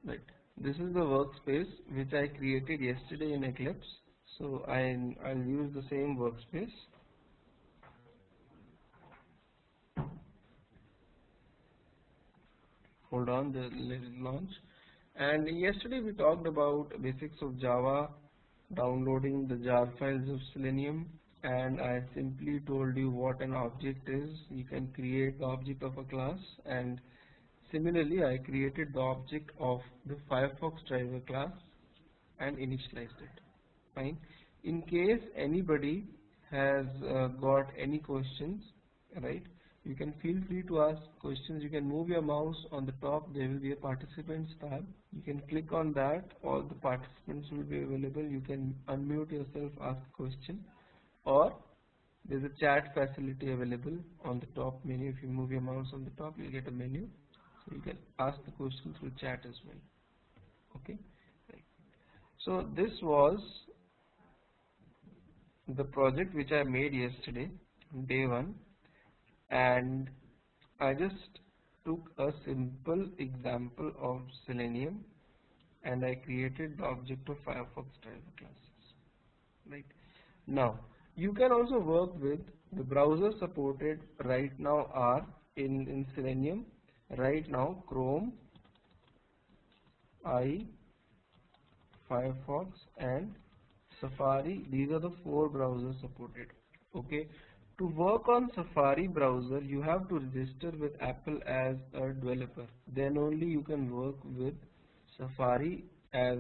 Right. This is the workspace which I created yesterday in Eclipse. So I'll use the same workspace. Hold on, let it launch. And yesterday we talked about basics of Java, downloading the jar files of Selenium, and I simply told you what an object is. You can create the object of a class, and similarly I created the object of the Firefox driver class and initialized it. Fine. In case anybody has got any questions, right, you can feel free to ask questions. You can move your mouse on the top, there will be a participants tab. You can click on that, all the participants will be available. You can unmute yourself, ask a question, or there's a chat facility available on the top menu. If you move your mouse on the top, you'll get a menu. So you can ask the question through chat as well. Okay. Right. So this was the project which I made yesterday, day 1, and I just took a simple example of Selenium and I created the object of Firefox driver classes. Right. Now you can also work with the browser supported right now are in Selenium right now: Chrome, Firefox and Safari. These are the 4 browsers supported. Okay. To work on Safari browser, you have to register with Apple as a developer. Then only you can work with Safari as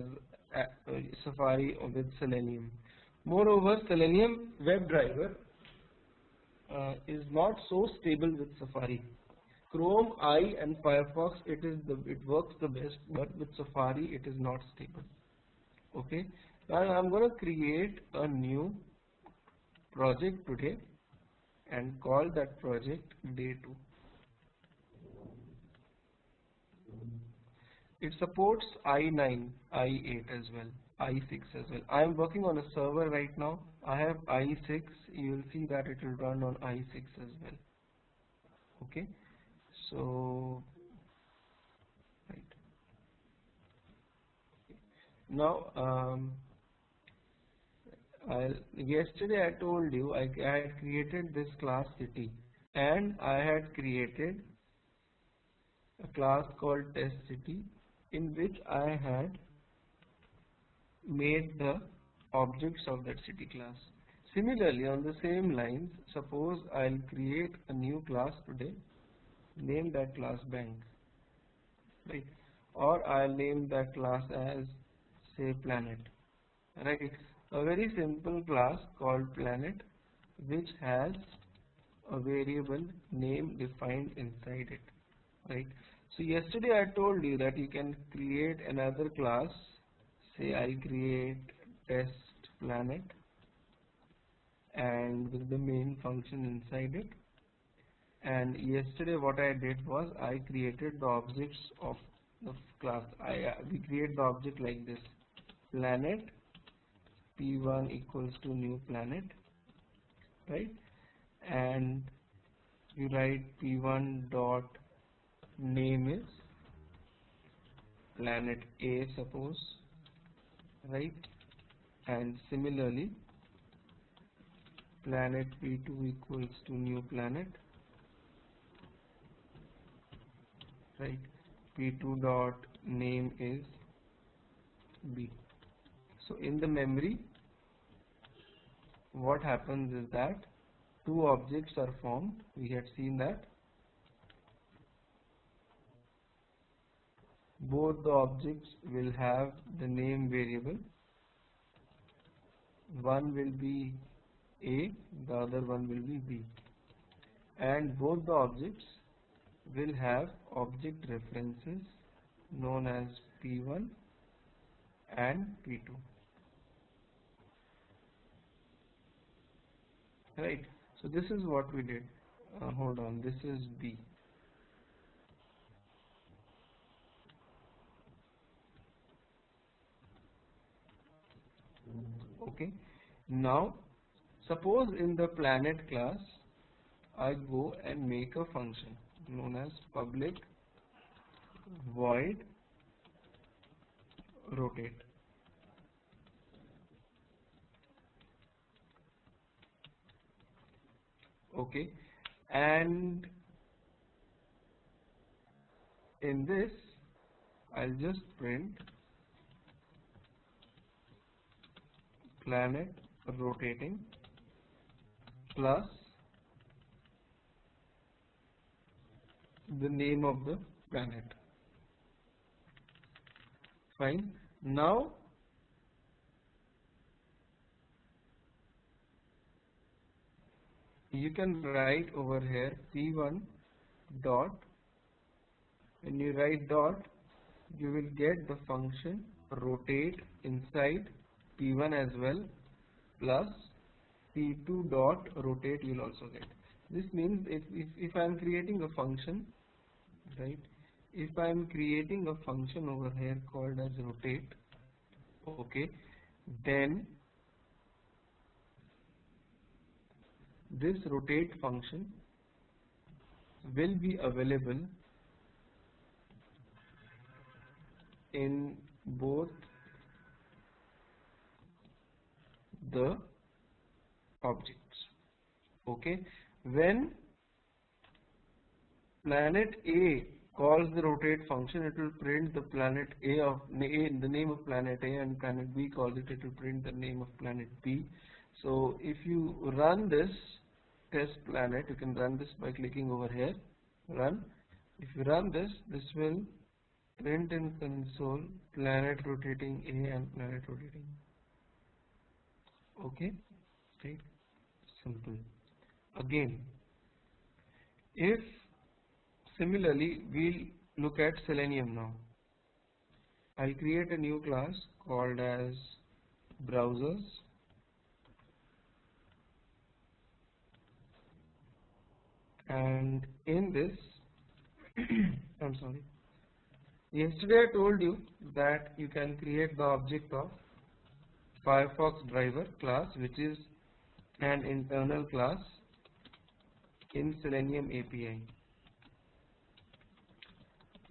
Safari with Selenium. Moreover, Selenium WebDriver is not so stable with Safari. Chrome, and Firefox, it works the best, but with Safari it is not stable. Okay. Now I'm going to create a new project today and call that project day 2. It supports i9, i8 as well, i6 as well. I am working on a server right now. I have i6. You will see that it will run on i6 as well. Okay. So right now, yesterday I told you I had created this class city, and I had created a class called test city in which I had made the objects of that city class. Similarly, on the same lines, suppose I'll create a new class today, name that class bank, right? Or I'll name that class as, say, planet, right? A very simple class called planet which has a variable name defined inside it, right? So yesterday I told you that you can create another class. Say I'll create test planet and with the main function inside it. And yesterday what I did was I created the objects of the class. We create the object like this: planet p1 equals to new planet, right? And you write p1 dot name is planet A, suppose, right? And similarly planet p2 equals to new planet, right? p2 dot name is B. So in the memory what happens is that 2 objects are formed. We had seen that both the objects will have the name variable. One will be A, the other one will be B, and both the objects will have object references known as P1 and P2. Right. So this is what we did. Hold on, this is B. Okay. Now suppose in the planet class I go and make a function known as public void rotate. Okay, and in this I'll just print planet rotating plus the name of the planet. Fine. Now you can write over here p1 dot. When you write dot, you will get the function rotate inside p1 as well, plus p2 dot rotate you will also get. This means if I am creating a function, right, if I am creating a function over here called as rotate, okay, then this rotate function will be available in both the objects. Okay, when planet A calls the rotate function, it will print the planet A of the name of planet A, and planet B calls it, it will print the name of planet B. So if you run this test planet, you can run this by clicking over here, run. If you run this, this will print in console planet rotating A and planet rotating. Okay, right? Simple. Again, if similarly we'll look at Selenium now. I'll create a new class called as browsers, and in this I'm sorry, yesterday I told you that you can create the object of Firefox driver class, which is an internal class in Selenium API.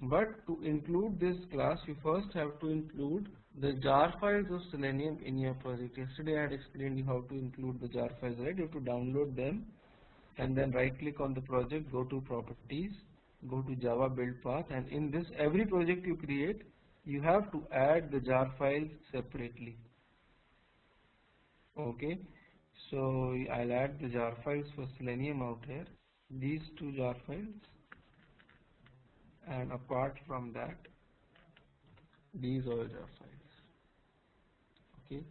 But to include this class, you first have to include the jar files of Selenium in your project. Yesterday I had explained you how to include the jar files, right? You have to download them and then right click on the project, go to properties, go to Java build path, and in this every project you create, you have to add the jar files separately. Okay, so I'll add the jar files for Selenium out here, these two jar files, and apart from that, these all jar files. Okay,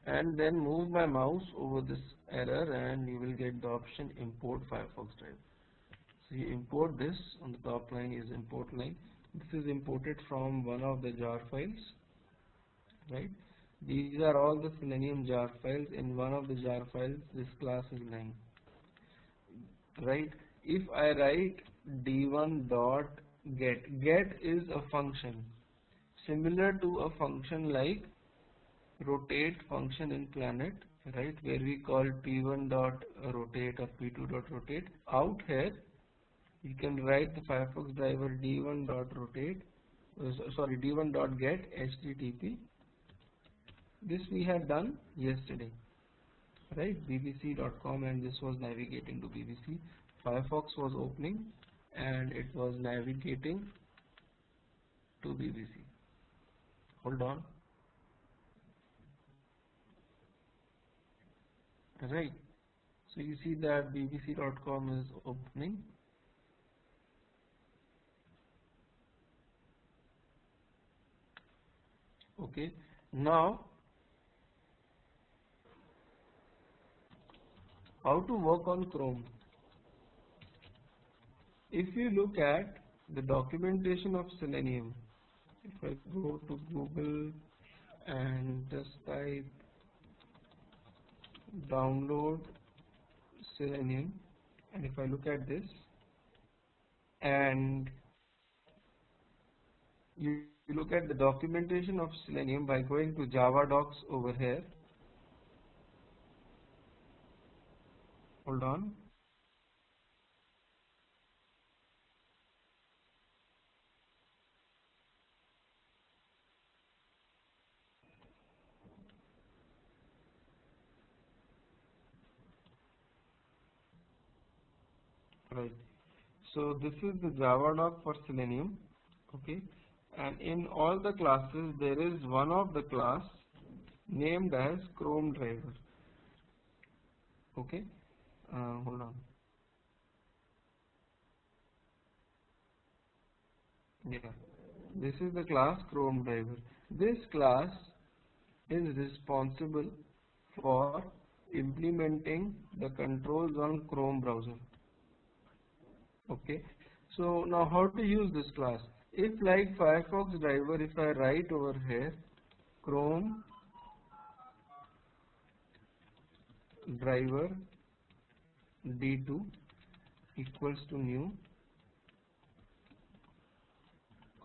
and then move my mouse over this error and you will get the option import Firefox driver. So you import this, on the top line is import line. This is imported from one of the jar files, right? These are all the Selenium jar files. In one of the jar files, this class is lying, right? If I write d1 dot get is a function similar to a function like rotate function in planet, right, where we call p1 dot rotate or p2 dot rotate. Out here you can write the Firefox driver d1 dot rotate, d1 dot get http. This we had done yesterday, right? bbc.com, and this was navigating to BBC. Firefox was opening and it was navigating to BBC. Hold on. Right. So you see that bbc.com is opening. Okay. Now, how to work on Chrome? If you look at the documentation of Selenium, if I go to Google and just type download Selenium, and if I look at this and you look at the documentation of Selenium by going to Java docs over here. Hold on. Right. So this is the Java doc for Selenium. Okay. And in all the classes, there is one of the class named as Chrome driver. Okay. Hold on. Yeah. This is the class Chrome driver. This class is responsible for implementing the controls on Chrome browser. Okay. So now how to use this class? If like Firefox driver, if I write over here Chrome driver d2 equals to new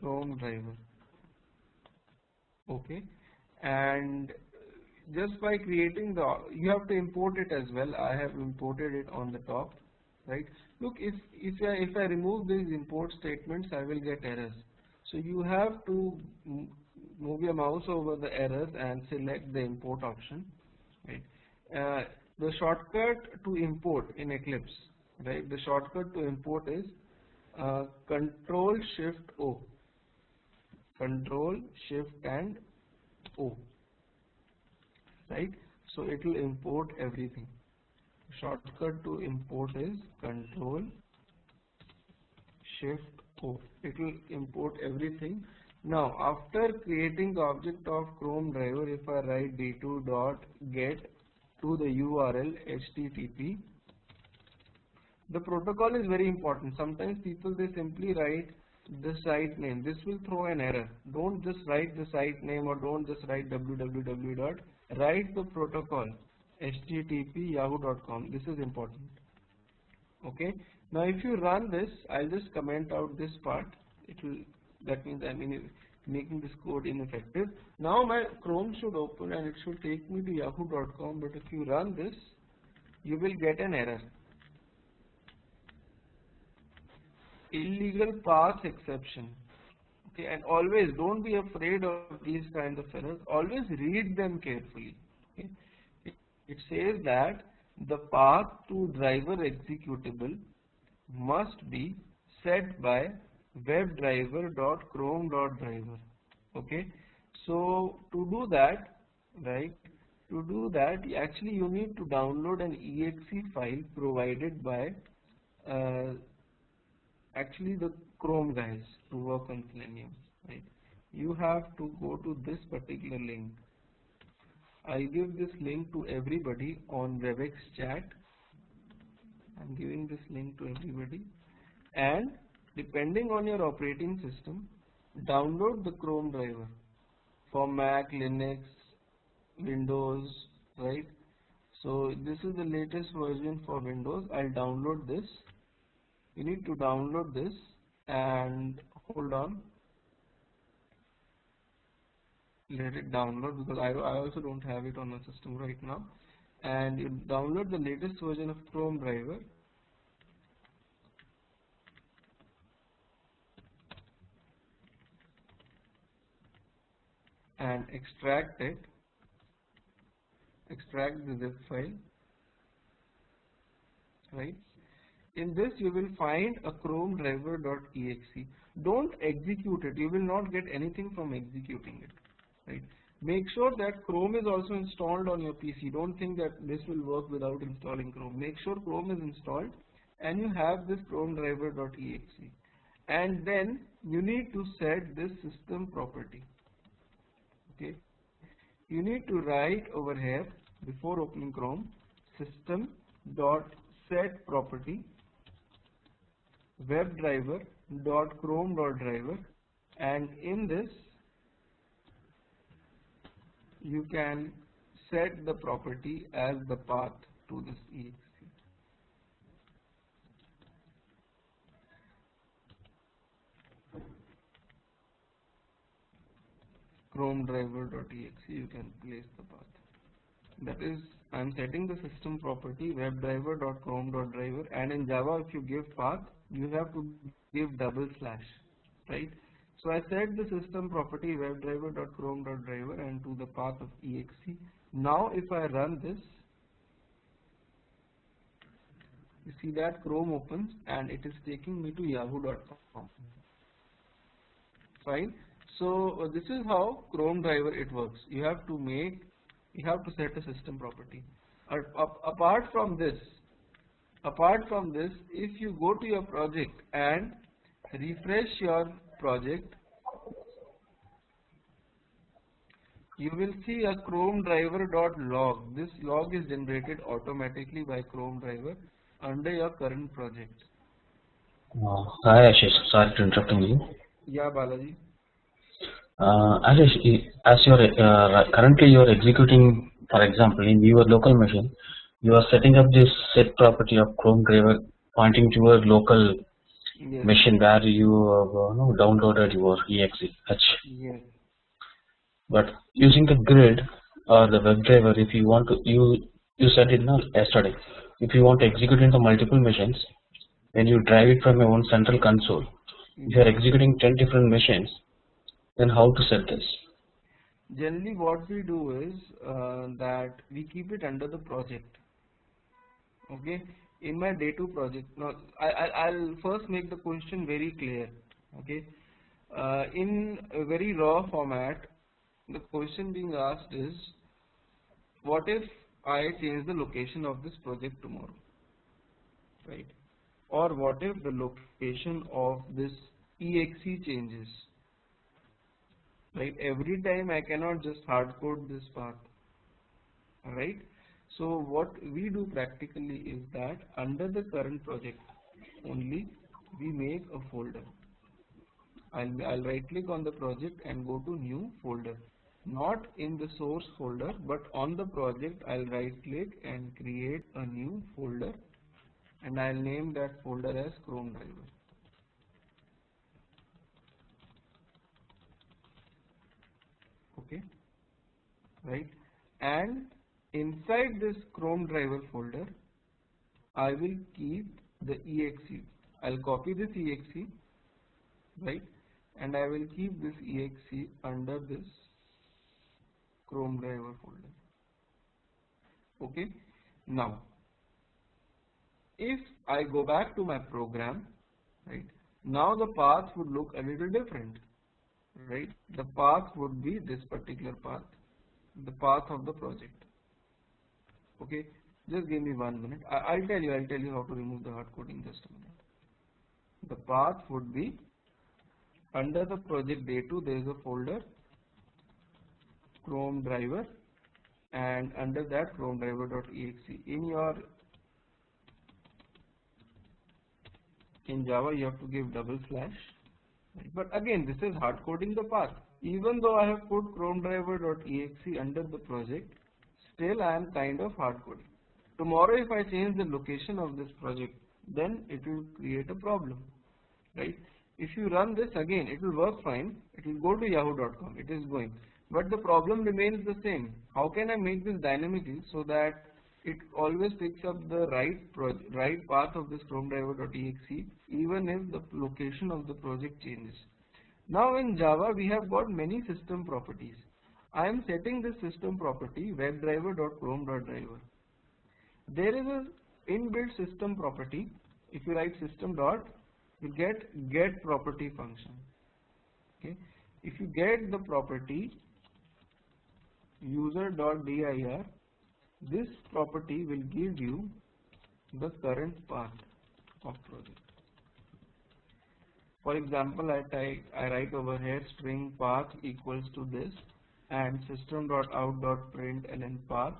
Chrome driver. Okay. And just by creating the, you have to import it as well. I have imported it on the top, right? Look, if I remove these import statements, I will get errors. So you have to move your mouse over the errors and select the import option, right? The shortcut to import in Eclipse, right? The shortcut to import is Control Shift O, Control Shift and O, right? So it will import everything. Shortcut to import is Control Shift O. It will import everything. Now, after creating the object of Chrome driver, if I write d2.get to the URL http, the protocol is very important. Sometimes people, they simply write the site name. This will throw an error. Don't just write the site name or don't just write www. Write the protocol http yahoo.com. This is important. Okay. Now if you run this, I'll just comment out this part. It will, that means I'm making this code ineffective. Now my Chrome should open and it should take me to yahoo.com, but if you run this, you will get an error. Illegal path exception. Okay, and always don't be afraid of these kinds of errors. Always read them carefully. Okay. It says that the path to driver executable must be set by webdriver.chrome.driver. Okay. So to do that, right? To do that, actually you need to download an exe file provided by actually the Chrome guys to work on Selenium, right? You have to go to this particular link. I give this link to everybody on WebEx chat. I'm giving this link to everybody, and depending on your operating system, download the Chrome driver for Mac, Linux, Windows, right? So this is the latest version for Windows. I'll download this. You need to download this and hold on, let it download because I also don't have it on my system right now. And you download the latest version of Chrome driver and extract it, extract the zip file, right? In this you will find a Chrome driver.exe. Don't execute it, you will not get anything from executing it, right? Make sure that Chrome is also installed on your PC. Don't think that this will work without installing Chrome. Make sure Chrome is installed and you have this Chrome driver.exe. And then you need to set this system property. Okay. You need to write over here before opening Chrome system.set property webdriver.chrome.driver, and in this you can set the property as the path to this exe. Chrome driver.exe, you can place the path. That is, I am setting the system property webdriver.chrome.driver, and in Java if you give path, you have to give double slash, right? So I set the system property webdriver.chrome.driver and to the path of exe. Now if I run this, You see that Chrome opens and it is taking me to yahoo.com. Fine. So this is how Chrome driver it works. You have to set a system property. Apart from this, if you go to your project and refresh your project, you will see a Chrome driver.log. This log is generated automatically by Chrome driver under your current project. Hi Ashish, sorry to interrupting you. Yeah, Balaji. Ashish, as currently you're executing, for example, in your local machine, you are setting up this set property of Chrome driver pointing to your local machine where you downloaded your exe. Yes. But using the grid or the Webdriver, if you want to, you said it yesterday, if you want to execute into multiple machines, when you drive it from your own central console, if you are executing 10 different machines, then how to set this? Generally what we do is that we keep it under the project. Okay, in my day 2 project. Now I'll first make the question very clear. Okay, in a very raw format, the question being asked is, what if I change the location of this project tomorrow, right? Or what if the location of this exe changes, right? Every time I cannot just hard code this path, right? So what we do practically is that under the current project only we make a folder. I'll right click on the project and go to new folder, not in the source folder, but on the project I'll right click and create a new folder, and I'll name that folder as Chrome driver. Okay, right? And inside this Chrome driver folder I will keep the exe. I'll copy this exe, right? And I will keep this exe under this Chrome driver folder. Okay, now if I go back to my program, right, now the path would look a little different, right? The path would be this particular path, the path of the project. Okay, just give me 1 minute. I'll tell you how to remove the hard coding. Just a minute. The path would be under the project day 2, there is a folder Chrome driver, and under that Chrome driver.exe. In Java you have to give double slash, right? But again, this is hard coding the path. Even though I have put Chrome driver.exe under the project, still I am kind of hard coding. Tomorrow if I change the location of this project, then it will create a problem, right? If you run this again, it will work fine. It will go to yahoo.com. It is going, but the problem remains the same. How can I make this dynamically so that it always picks up the right path of this Chrome driver.exe, even if the location of the project changes? Now in Java we have got many system properties. I am setting this system property webdriver.chrome.driver. There is a inbuilt system property. If you write system dot, you get property function. Okay, if you get the property user.dir, this property will give you the current path of project. For example, I write over here string path equals to this and system.out.println path.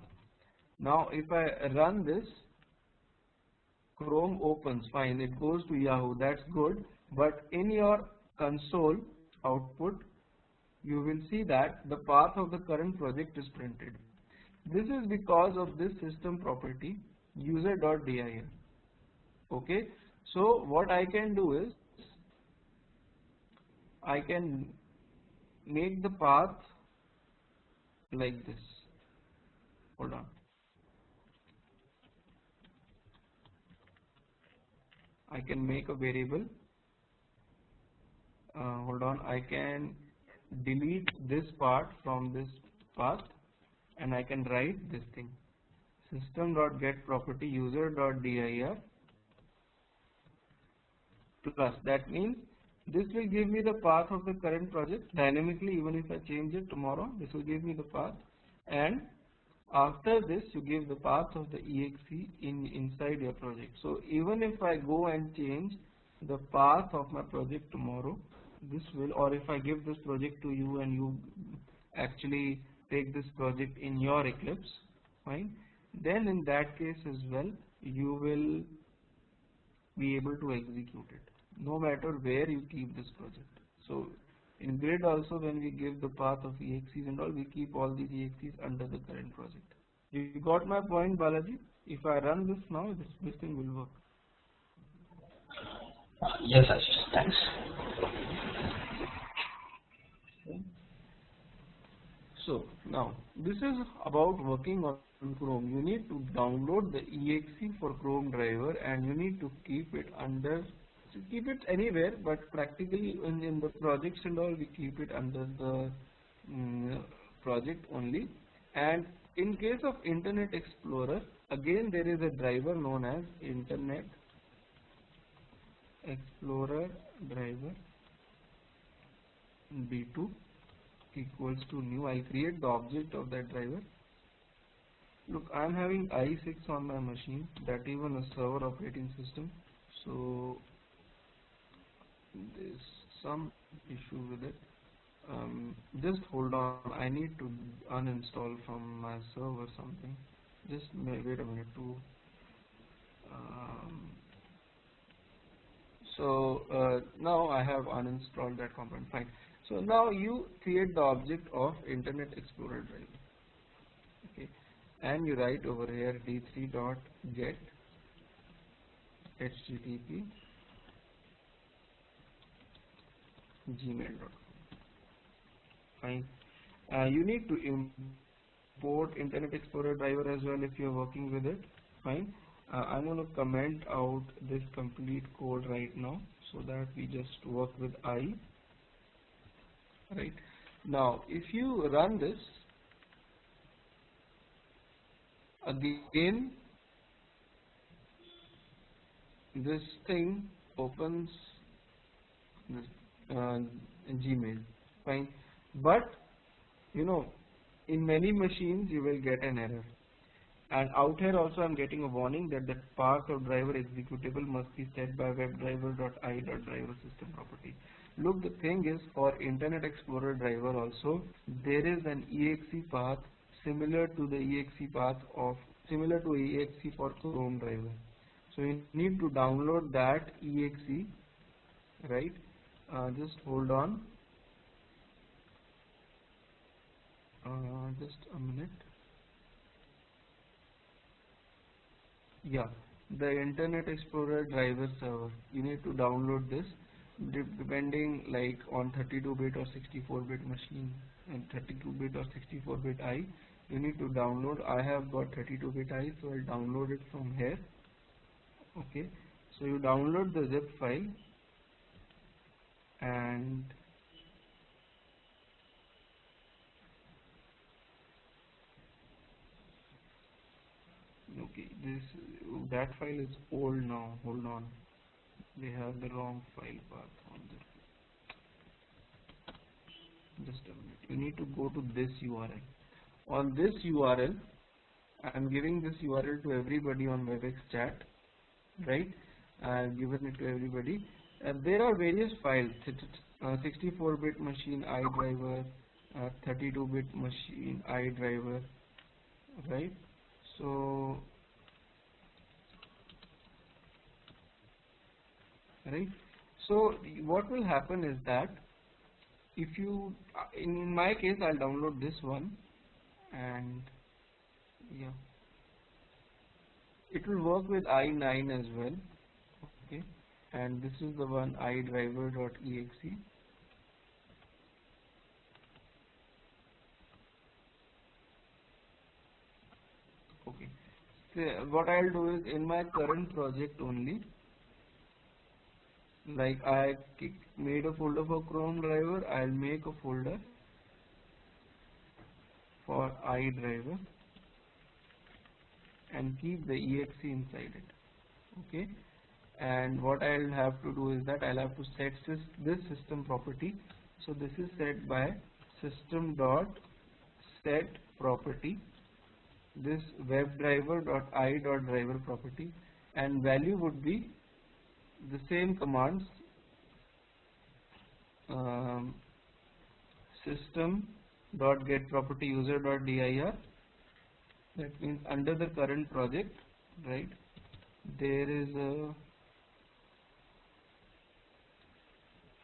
Now if I run this, Chrome opens, fine, it goes to Yahoo, that's good, but in your console output you will see that the path of the current project is printed. This is because of this system property user.dir. Okay, so what I can do is I can make the path like this. Hold on. I can make a variable. Hold on. I can delete this part from this path, and I can write this thing: system.getProperty user.dir plus. That means this will give me the path of the current project dynamically. Even if I change it tomorrow, this will give me the path. And after this, you give the path of the exe inside your project. So even if I go and change the path of my project tomorrow, this will, or if I give this project to you and you actually take this project in your Eclipse, fine, then in that case as well, you will be able to execute it no matter where you keep this project. So in grid also, when we give the path of exes and all, we keep all these exes under the current project. You got my point, Balaji? If I run this now, this thing will work. Yes, Ashish, thanks. Okay. So now this is about working on Chrome. You need to download the exe for Chrome driver, and you need to keep it under, keep it anywhere, but practically in the projects and all, we keep it under the project only. And in case of Internet Explorer, again there is a driver known as Internet Explorer driver b2 equals to new. I'll create the object of that driver. Look, I'm having i6 on my machine, that even a server operating system, so there's some issue with it. Just hold on, I need to uninstall from my server something. Just wait a minute too. Now I have uninstalled that component, fine. So now you create the object of Internet Explorer driver, okay, and you write over here d3.get http gmail.com, fine. You need to import Internet Explorer driver as well if you are working with it, fine. I'm going to comment out this complete code right now so that we just work with I. Right now, if you run this again, this thing opens this Gmail, fine. But you know, in many machines you will get an error. And out here also I'm getting a warning that the path of driver executable must be set by webdriver.i.driver system property. Look, the thing is, for Internet Explorer driver also, there is an exe path similar to exe for Chrome driver. So you need to download that exe, right? Just hold on. Just a minute. Yeah, the Internet Explorer driver server. You need to download this, depending like on 32-bit or 64-bit machine, and 32-bit or 64-bit I. You need to download. I have got 32-bit I, so I'll download it from here. Okay, so you download the zip file, and okay, that file is old now. Hold on, they have the wrong file path on this. Just a minute. You need to go to this URL. On this URL, I am giving this URL to everybody on WebEx chat, right? I have given it to everybody. There are various files: 64-bit machine iDriver, 32-bit machine iDriver, right? So, right. So what will happen is that if you, in my case, I'll download this one, and yeah, it will work with i9 as well. Okay, and this is the one iDriver.exe. Okay, so what I'll do is, in my current project only, like I made a folder for Chrome driver, I'll make a folder for iDriver and keep the exe inside it. Okay, and what I'll have to do is that I'll have to set this system property. So this is set by system dot set property, this webdriver dot I dot driver property, and value would be the same commands, um, system dot get property user dot dir. That means under the current project, right, there is a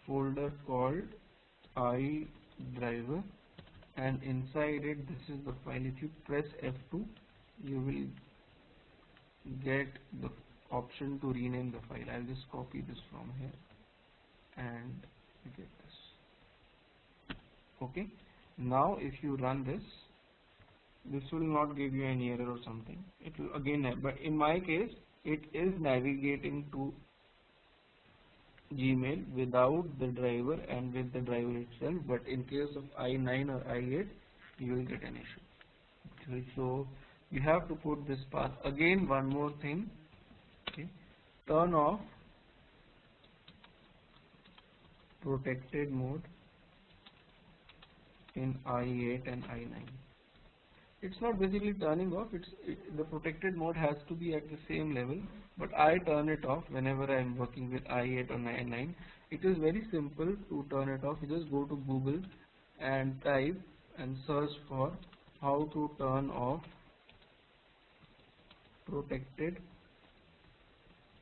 folder called iDriver, and inside it this is the file. If you press F2, you will get the option to rename the file. I'll just copy this from here and get this. Okay, now if you run this will not give you any error or something. It will again have, but in my case it is navigating to Gmail without the driver and with the driver itself, but in case of I9 or I8 you will get an issue. Okay, so you have to put this path. Again, one more thing, okay, turn off protected mode in I8 and I9. It's not basically turning off, the protected mode has to be at the same level, but I turn it off whenever I am working with I8 or I9. It is very simple to turn it off. You just go to Google and type and search for how to turn off protected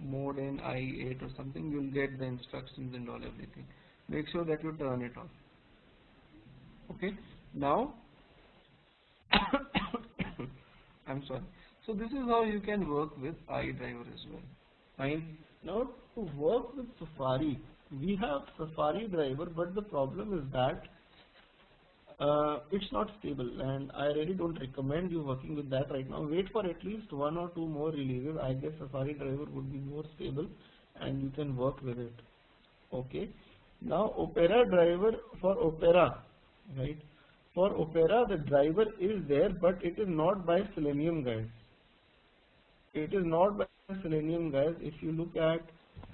mode in I8 or something. You'll get the instructions and all, everything. Make sure that you turn it off. Okay, now I'm sorry. So this is how you can work with iDriver as well. Fine. Now to work with Safari, we have Safari driver, but the problem is that it's not stable, and I really don't recommend you working with that right now. Wait for at least 1 or 2 more releases. I guess Safari driver would be more stable and you can work with it. Okay. Now Opera driver, for Opera, right? For Opera the driver is there, but it is not by Selenium, guys. It is not by Selenium, guys. If you look at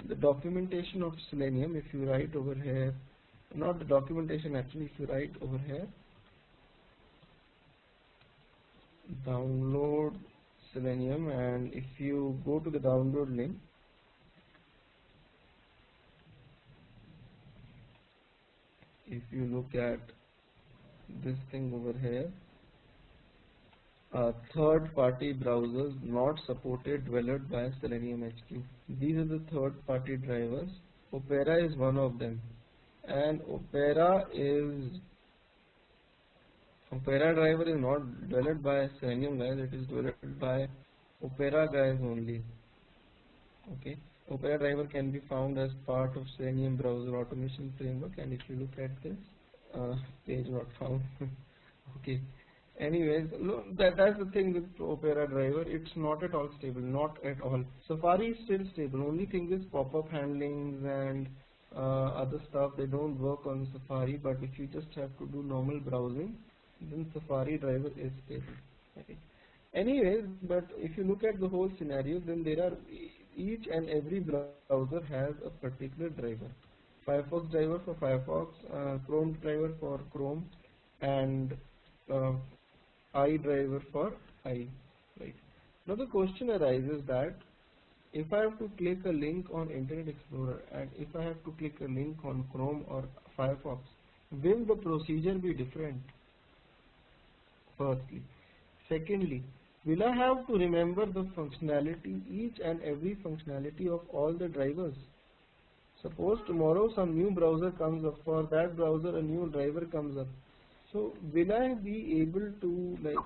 the documentation of Selenium, if you write over here, not the documentation actually, if you write over here, download Selenium, and if you go to the download link, if you look at this thing over here, third-party browsers not supported developed by Selenium HQ. These are the third-party drivers. Opera is one of them, and Opera driver is not developed by Selenium, guys. It is developed by Opera guys only. Okay, Opera driver can be found as part of Selenium browser automation framework, and if you look at this page, not found. Okay. Anyways, look, that's the thing with Opera driver. It's not at all stable, not at all. Safari is still stable. Only thing is pop-up handlings and other stuff, they don't work on Safari. But if you just have to do normal browsing, then Safari driver is stable. Okay. Anyways, but if you look at the whole scenario, then there are each and every browser has a particular driver. Firefox driver for Firefox, Chrome driver for Chrome, and iDriver for I. Right. Now the question arises that if I have to click a link on Internet Explorer and if I have to click a link on Chrome or Firefox, will the procedure be different? Firstly. Secondly, will I have to remember the functionality, each and every functionality of all the drivers? Suppose tomorrow some new browser comes up, for that browser a new driver comes up. So will I be able to, like,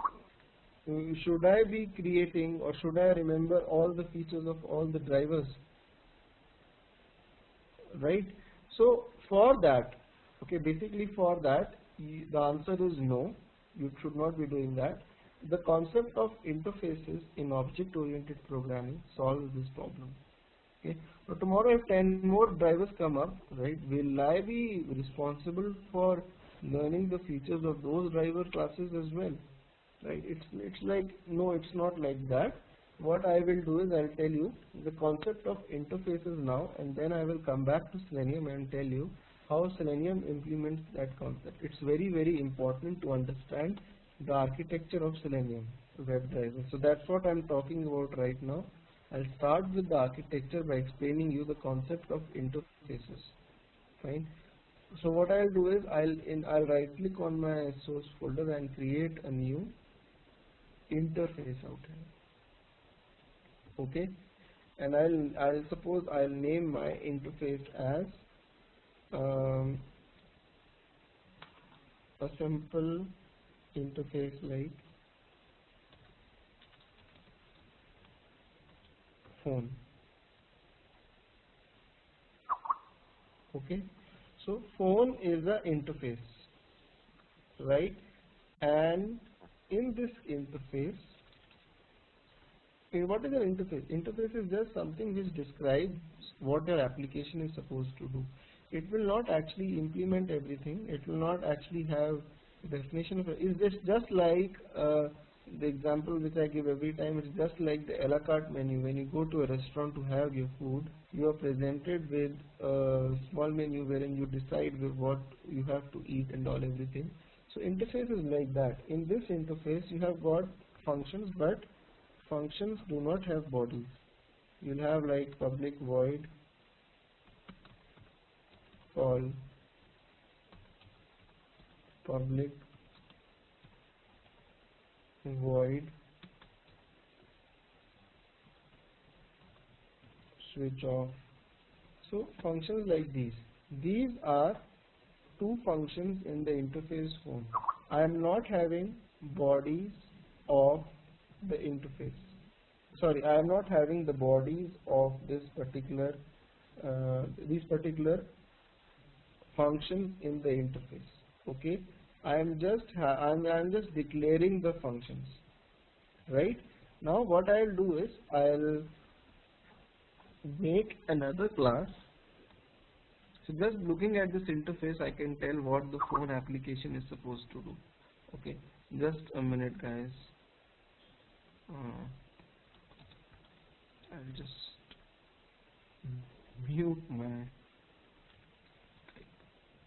should I be creating or should I remember all the features of all the drivers? Right? So for that, okay, basically for that, the answer is no, you should not be doing that. The concept of interfaces in object-oriented programming solves this problem. Okay. So tomorrow if 10 more drivers come up, right, will I be responsible for learning the features of those driver classes as well? Right? It's like, no, it's not like that. what I will do is I'll tell you the concept of interfaces now, and then I will come back to Selenium and tell you how Selenium implements that concept. It's very, very important to understand the architecture of Selenium WebDriver. So that's what I'm talking about right now. I'll start with the architecture by explaining you the concept of interfaces. Fine. So what I'll do is I'll right click on my source folder and create a new interface out here. Okay, and I'll suppose I'll name my interface as a simple interface like phone. Okay, so phone is the interface, right? And in this interface, what is an interface? Interface is just something which describes what your application is supposed to do. It will not actually implement everything. It will not actually have a definition of it. It's just like the example which I give every time. It's just like the a la carte menu. When you go to a restaurant to have your food, you are presented with a small menu wherein you decide with what you have to eat and all everything. So interface is like that. In this interface, you have got functions, but functions do not have bodies. You'll have like public void call, public void switch off. So functions like these. These are two functions in the interface form. I am not having bodies of the interface. Sorry, I am not having the bodies of this particular these particular functions in the interface. Okay, I'm just declaring the functions. Right now, what I'll do is I'll make another class. So just looking at this interface, I can tell what the phone application is supposed to do. Okay, just a minute, guys. I'll just mute my.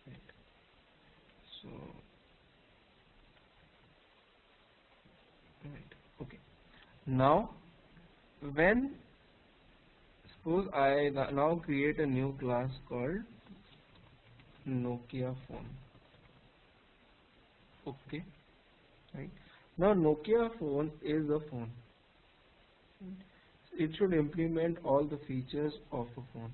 Right. So, right. Okay. Now, when suppose I now create a new class called Nokia phone. Okay. Right. Now Nokia phone is a phone. It should implement all the features of a phone.